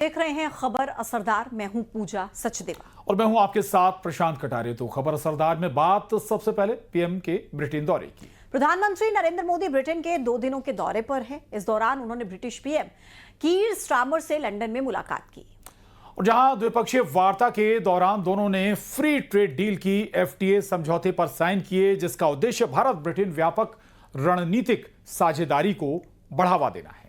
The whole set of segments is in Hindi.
देख रहे हैं खबर असरदार। मैं हूं पूजा सचदेवा और मैं हूं आपके साथ प्रशांत कटारे। तो खबर असरदार में बात सबसे पहले पीएम के ब्रिटेन दौरे की। प्रधानमंत्री नरेंद्र मोदी ब्रिटेन के 2 दिनों के दौरे पर हैं। इस दौरान उन्होंने ब्रिटिश पीएम कीर स्टारमर से लंदन में मुलाकात की और जहां द्विपक्षीय वार्ता के दौरान दोनों ने फ्री ट्रेड डील की FTA समझौते पर साइन किए, जिसका उद्देश्य भारत ब्रिटेन व्यापक रणनीतिक साझेदारी को बढ़ावा देना है।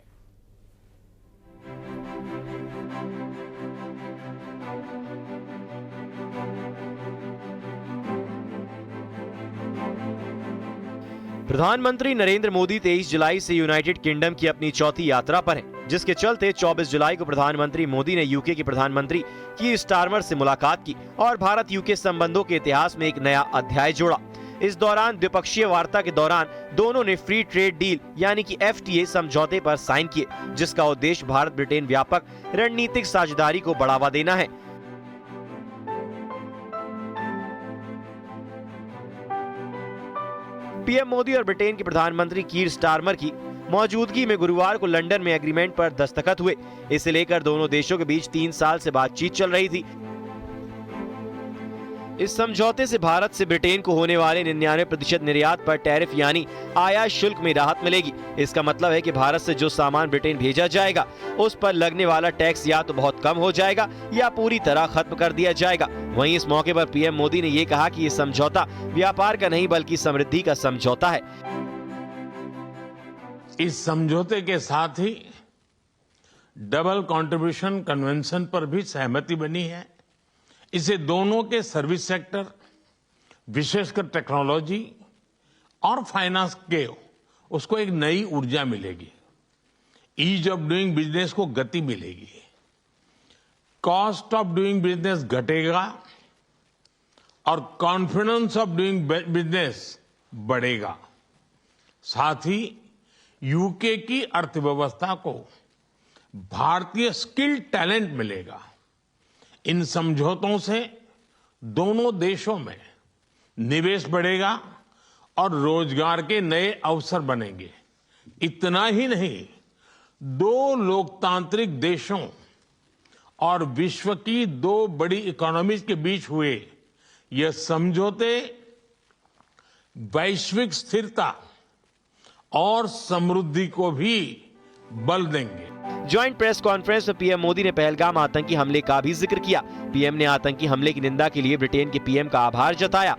प्रधानमंत्री नरेंद्र मोदी 23 जुलाई से यूनाइटेड किंगडम की अपनी चौथी यात्रा पर हैं, जिसके चलते 24 जुलाई को प्रधानमंत्री मोदी ने यूके के प्रधानमंत्री कीर स्टारमर से मुलाकात की और भारत यूके संबंधों के इतिहास में एक नया अध्याय जोड़ा। इस दौरान द्विपक्षीय वार्ता के दौरान दोनों ने फ्री ट्रेड डील यानी कि FTA समझौते पर साइन किए, जिसका उद्देश्य भारत ब्रिटेन व्यापक रणनीतिक साझेदारी को बढ़ावा देना है। पीएम मोदी और ब्रिटेन के प्रधानमंत्री कीर स्टारमर की मौजूदगी में गुरुवार को लंदन में एग्रीमेंट पर दस्तखत हुए। इसे लेकर दोनों देशों के बीच 3 साल से बातचीत चल रही थी। इस समझौते से भारत से ब्रिटेन को होने वाले 99% निर्यात पर टैरिफ यानी आयात शुल्क में राहत मिलेगी। इसका मतलब है कि भारत से जो सामान ब्रिटेन भेजा जाएगा उस पर लगने वाला टैक्स या तो बहुत कम हो जाएगा या पूरी तरह खत्म कर दिया जाएगा। वहीं इस मौके पर पीएम मोदी ने ये कहा कि ये समझौता व्यापार का नहीं बल्कि समृद्धि का समझौता है। इस समझौते के साथ ही डबल कंट्रीब्यूशन कन्वेंशन पर भी सहमति बनी है। इसे दोनों के सर्विस सेक्टर, विशेषकर टेक्नोलॉजी और फाइनेंस के उसको एक नई ऊर्जा मिलेगी। ईज ऑफ डूइंग बिजनेस को गति मिलेगी, कॉस्ट ऑफ डूइंग बिजनेस घटेगा और कॉन्फिडेंस ऑफ डूइंग बिजनेस बढ़ेगा। साथ ही यूके की अर्थव्यवस्था को भारतीय स्किल्ड टैलेंट मिलेगा। इन समझौतों से दोनों देशों में निवेश बढ़ेगा और रोजगार के नए अवसर बनेंगे। इतना ही नहीं, 2 लोकतांत्रिक देशों और विश्व की 2 बड़ी इकोनॉमीज के बीच हुए ये समझौते वैश्विक स्थिरता और समृद्धि को भी बल देंगे। ज्वाइंट प्रेस कॉन्फ्रेंस में पीएम मोदी ने पहलगाम आतंकी हमले का भी जिक्र किया। पीएम ने आतंकी हमले की निंदा के लिए ब्रिटेन के पीएम का आभार जताया।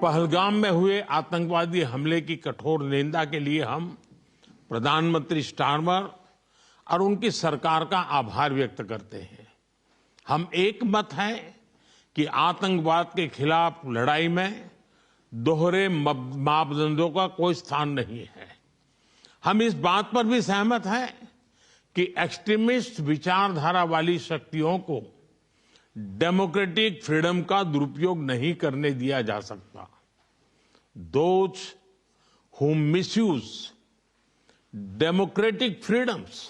पहलगाम में हुए आतंकवादी हमले की कठोर निंदा के लिए हम प्रधानमंत्री स्टारमर और उनकी सरकार का आभार व्यक्त करते हैं। हम एक मत हैं कि आतंकवाद के खिलाफ लड़ाई में दोहरे मापदंडों का कोई स्थान नहीं है। हम इस बात पर भी सहमत हैं कि एक्सट्रीमिस्ट विचारधारा वाली शक्तियों को डेमोक्रेटिक फ्रीडम का दुरुपयोग नहीं करने दिया जा सकता। Those who misuse democratic freedoms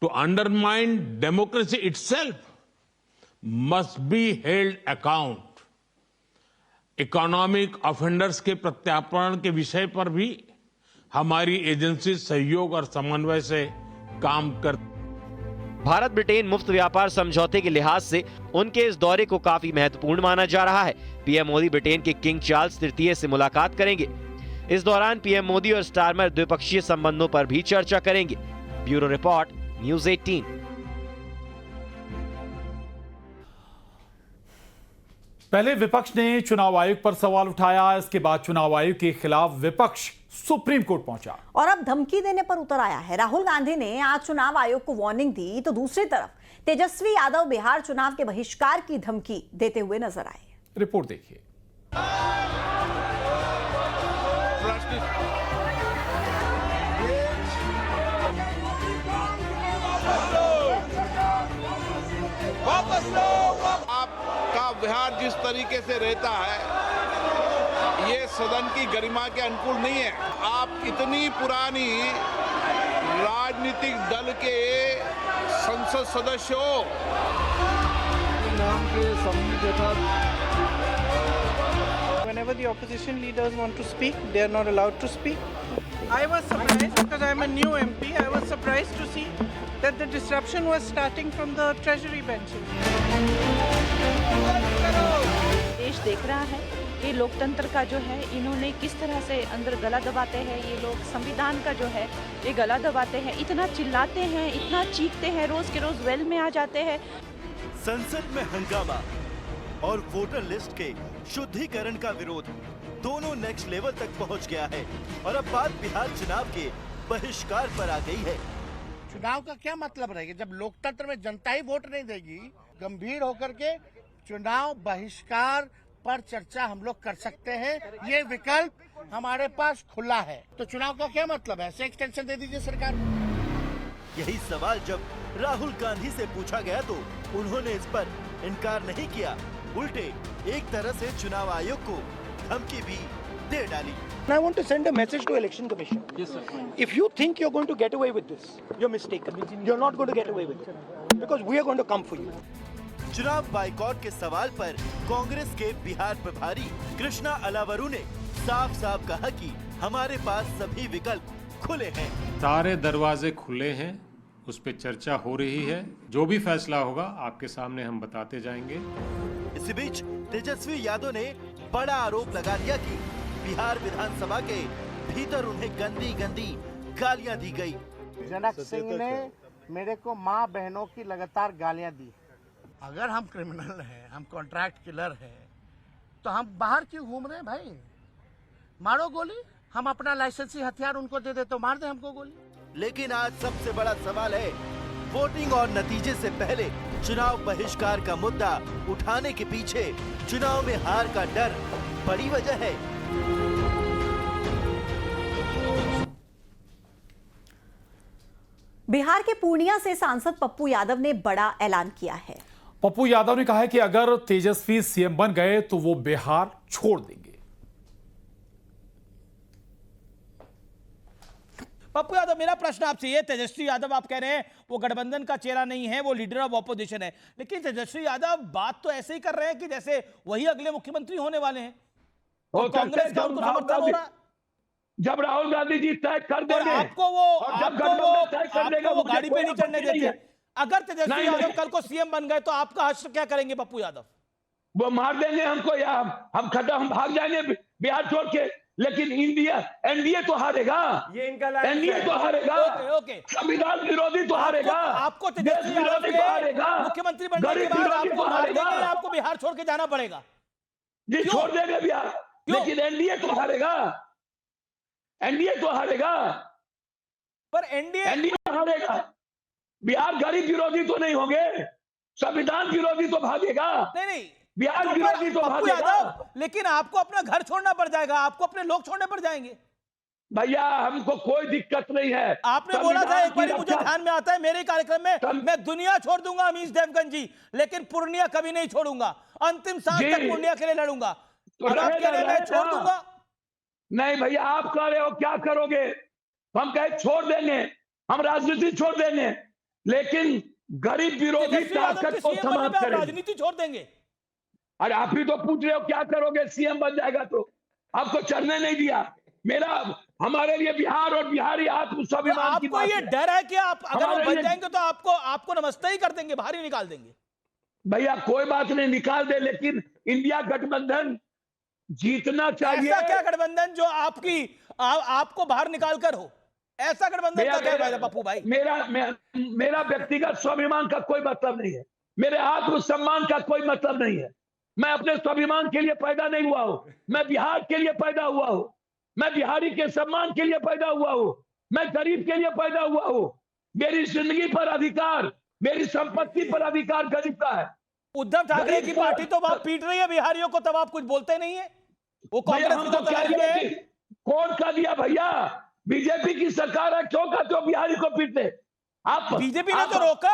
to undermine democracy itself must be held account. Economic offenders के प्रत्यार्पण के विषय पर भी हमारी एजेंसी सहयोग और समन्वय से काम कर। भारत ब्रिटेन मुफ्त व्यापार समझौते के लिहाज से उनके इस दौरे को काफी महत्वपूर्ण माना जा रहा है। पीएम मोदी ब्रिटेन के किंग चार्ल्स तृतीय से मुलाकात करेंगे। इस दौरान पीएम मोदी और स्टारमर द्विपक्षीय संबंधों पर भी चर्चा करेंगे। Bureau report, news 18। पहले विपक्ष ने चुनाव आयोग पर सवाल उठाया, इसके बाद चुनाव आयोग के खिलाफ विपक्ष सुप्रीम कोर्ट पहुंचा और अब धमकी देने पर उतर आया है। राहुल गांधी ने आज चुनाव आयोग को वार्निंग दी, तो दूसरी तरफ तेजस्वी यादव बिहार चुनाव के बहिष्कार की धमकी देते हुए नजर आए। रिपोर्ट देखिए। आपका व्यवहार जिस तरीके से रहता है ये सदन की गरिमा के अनुकूल नहीं है। आप इतनी पुरानी राजनीतिक दल के संसद सदस्य हो। Whenever the opposition leaders want to speak, they are not allowed to speak. I was surprised because I'm a new MP. I was surprised to see that the disruption was starting from the treasury benches. देश देख रहा है कि लोकतंत्र का जो है इन्होंने किस तरह से अंदर गला दबाते हैं। ये लोग संविधान का जो है ये गला दबाते हैं, इतना चिल्लाते हैं, इतना चीखते हैं, रोज के रोज वेल में आ जाते हैं। संसद में हंगामा और वोटर लिस्ट के शुद्धिकरण का विरोध दोनों नेक्स्ट लेवल तक पहुंच गया है और अब बात बिहार चुनाव के बहिष्कार पर आ गई है। चुनाव का क्या मतलब रहेगा जब लोकतंत्र में जनता ही वोट नहीं देगी? गंभीर होकर के चुनाव बहिष्कार पर चर्चा हम लोग कर सकते हैं, ये विकल्प हमारे पास खुला है। तो चुनाव का क्या मतलब है? ऐसे एक्सटेंशन दे दीजिए सरकार। यही सवाल जब राहुल गांधी से पूछा गया तो उन्होंने इस पर इनकार नहीं किया, उल्टे एक तरह से चुनाव आयोग को धमकी भी दे डाली। I want to send a message to Election Commission. Yes, sir. If you think you're going to get away with this, you're mistaken. You're not going to get away with it because we are going to come for you. चुनाव बाइकॉट के सवाल पर कांग्रेस के बिहार प्रभारी कृष्णा अलावरू ने साफ साफ कहा कि हमारे पास सभी विकल्प खुले हैं। सारे दरवाजे खुले हैं, उस पर चर्चा हो रही है। जो भी फैसला होगा आपके सामने हम बताते जाएंगे। इसी बीच तेजस्वी यादव ने बड़ा आरोप लगा दिया कि बिहार विधानसभा के भीतर उन्हें गंदी गंदी गालियां दी गई। जनक सिंह ने मेरे को माँ बहनों की लगातार गालियां दी। अगर हम क्रिमिनल हैं, हम कॉन्ट्रैक्ट किलर हैं, तो हम बाहर क्यों घूम रहे हैं भाई? मारो गोली, हम अपना लाइसेंसी हथियार उनको दे दे तो मार दे हमको गोली। लेकिन आज सबसे बड़ा सवाल है वोटिंग और नतीजे से पहले चुनाव बहिष्कार का मुद्दा उठाने के पीछे चुनाव में हार का डर बड़ी वजह है। बिहार के पूर्णिया से सांसद पप्पू यादव ने बड़ा ऐलान किया है। पप्पू यादव ने कहा है कि अगर तेजस्वी सीएम बन गए तो वो बिहार छोड़ देंगे। पप्पू यादव, मेरा प्रश्न आपसे ये, तेजस्वी यादव आप कह रहे हैं वो गठबंधन का चेहरा नहीं है, वो लीडर ऑफ ऑपोजिशन है, लेकिन तेजस्वी यादव बात तो ऐसे ही कर रहे हैं कि जैसे वही अगले मुख्यमंत्री होने वाले हैं। और कांग्रेस का उनको समर्थन हो रहा है। जब राहुल गांधी जी तय कर देंगे, आपको वो गाड़ी पे नहीं चढ़ने देते। अगर तेजस्वी यादव कल को सीएम बन गए तो आपका हश्र क्या करेंगे पप्पू यादव? वो मार देंगे हमको या हम भाग जाएंगे बिहार छोड़ के। लेकिन एनडीए तो हारेगा, ये इनका एनडीए तो हारेगा। ओके, संविधान विरोधी तो हारेगा, आपको तेजस्वी यादव के मुख्यमंत्री बनने के बाद आपको मार देंगे, आपको बिहार छोड़ के जाना पड़ेगा। जी छोड़ देंगे बिहार, लेकिन एनडीए तो हारेगा, एनडीए तो हारेगा। पर एनडीए हारेगा, बिहार गरीब विरोधी तो नहीं होंगे, संविधान विरोधी तो भागेगा। नहीं बिहार विरोधी तो भागेगा। लेकिन आपको अपना घर छोड़ना पड़ जाएगा, आपको अपने लोग छोड़ने पड़ जाएंगे। भैया हमको कोई दिक्कत नहीं है। आपने बोला था एक बार, मुझे ध्यान में आता है मेरे कार्यक्रम में, मैं दुनिया छोड़ दूंगा अमीश देवगन जी, लेकिन पूर्णिया कभी नहीं छोड़ूंगा, अंतिम सांस तक पूर्णिया के लिए लड़ूंगा। अब आप कह रहे हैं मैं छोड़ दूंगा? नहीं भैया, आप कह रहे हो क्या करोगे? हम कहे छोड़ देंगे, हम राजनीति छोड़ देंगे, लेकिन गरीब विरोधी ताकत को समाप्त करेंगे। राजनीति छोड़ देंगे? अरे आप ही तो पूछ रहे हो क्या करोगे सीएम बन जाएगा तो? आपको चलने नहीं दिया। हमारे लिए बिहार और बिहारी आत्मस्वाभिमान की बात है। आपको ये डर है कि आप अगर बन जाएंगे तो आपको नमस्ते ही कर देंगे, बाहर ही निकाल देंगे? भैया कोई बात नहीं, निकाल दे, लेकिन इंडिया गठबंधन जीतना चाहिए। ऐसा क्या गठबंधन जो आपको बाहर निकाल कर हो? ऐसा गठबंधन का क्या फायदा पप्पू भाई? मेरा व्यक्तिगत स्वाभिमान का कोई मतलब नहीं है, मेरे आत्मसम्मान का कोई मतलब नहीं है। मैं अपने स्वाभिमान के लिए पैदा नहीं हुआ हूं, मैं बिहार के लिए पैदा हुआ हूं, मैं बिहारी के सम्मान के लिए पैदा हुआ हूं, मैं गरीब के लिए पैदा हुआ हूं। मेरी जिंदगी पर अधिकार, मेरी संपत्ति पर अधिकार गरीब का है। उद्धव ठाकरे की पार्टी तो आप पीट रही है बिहारियों को, तब आप कुछ बोलते नहीं है। वो कांग्रेस कौन का दिया भैया? बीजेपी की सरकार है, क्यों का तो बिहारी को पीटते आप? बीजेपी ने तो रोका,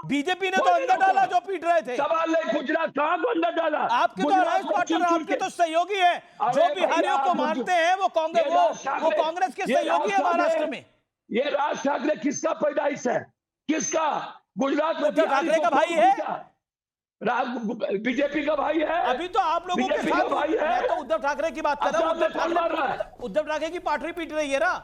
बीजेपी ने तो अंदर डाला जो पीट रहे थे। सवाल नहीं, गुजरात कहां को अंदर डाला? आपके तो अलायंस पार्टनर, आपके तो सहयोगी है, जो बिहारियों को मारते हैं वो कांग्रेस के सहयोगी है महाराष्ट्र में। ये राज ठाकरे किसका पैदाइश है? किसका? गुजरात में उद्धव ठाकरे का भाई है, बीजेपी का भाई है। अभी तो आप लोगों के साथ, मैं तो उद्धव ठाकरे की बात कर रहा हूँ। उद्धव ठाकरे की पार्टी पीट रही है ना।